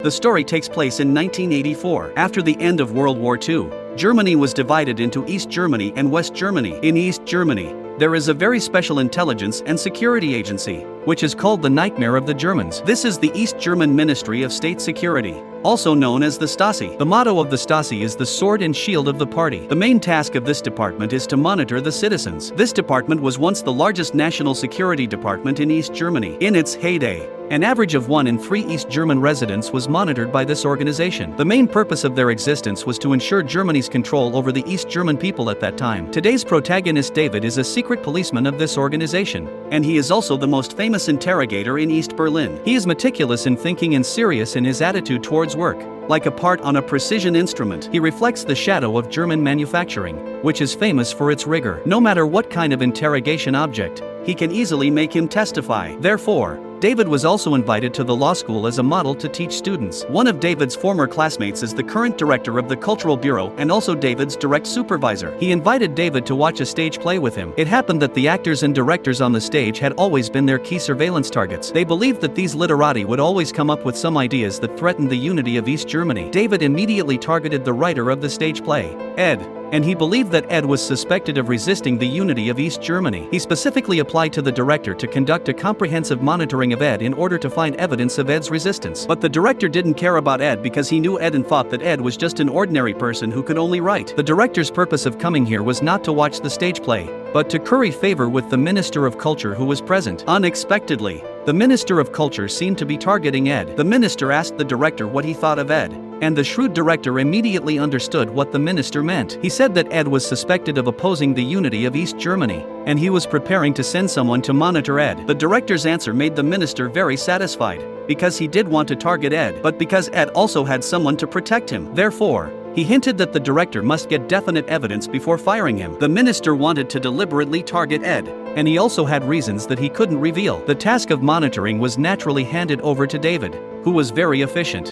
The story takes place in 1984. After the end of World War II, Germany was divided into East Germany and West Germany. In East Germany, there is a very special intelligence and security agency, which is called the Nightmare of the Germans. This is the East German Ministry of State Security, also known as the Stasi. The motto of the Stasi is the sword and shield of the party. The main task of this department is to monitor the citizens. This department was once the largest national security department in East Germany. In its heyday, an average of 1 in 3 East German residents was monitored by this organization. The main purpose of their existence was to ensure Germany's control over the East German people at that time. Today's protagonist David is a secret policeman of this organization, and he is also the most famous interrogator in East Berlin. He is meticulous in thinking and serious in his attitude towards work. Like a part on a precision instrument, he reflects the shadow of German manufacturing, which is famous for its rigor. No matter what kind of interrogation object, he can easily make him testify. Therefore, David was also invited to the law school as a model to teach students. One of David's former classmates is the current director of the Cultural Bureau and also David's direct supervisor. He invited David to watch a stage play with him. It happened that the actors and directors on the stage had always been their key surveillance targets. They believed that these literati would always come up with some ideas that threatened the unity of East Germany. David immediately targeted the writer of the stage play, Ed, and he believed that Ed was suspected of resisting the unity of East Germany. He specifically applied to the director to conduct a comprehensive monitoring of Ed in order to find evidence of Ed's resistance. But the director didn't care about Ed because he knew Ed and thought that Ed was just an ordinary person who could only write. The director's purpose of coming here was not to watch the stage play, but to curry favor with the Minister of Culture who was present. Unexpectedly, the Minister of Culture seemed to be targeting Ed. The minister asked the director what he thought of Ed, and the shrewd director immediately understood what the minister meant. He said that Ed was suspected of opposing the unity of East Germany, and he was preparing to send someone to monitor Ed. The director's answer made the minister very satisfied, because he did want to target Ed, but because Ed also had someone to protect him. Therefore, he hinted that the director must get definite evidence before firing him. The minister wanted to deliberately target Ed, and he also had reasons that he couldn't reveal. The task of monitoring was naturally handed over to David, who was very efficient.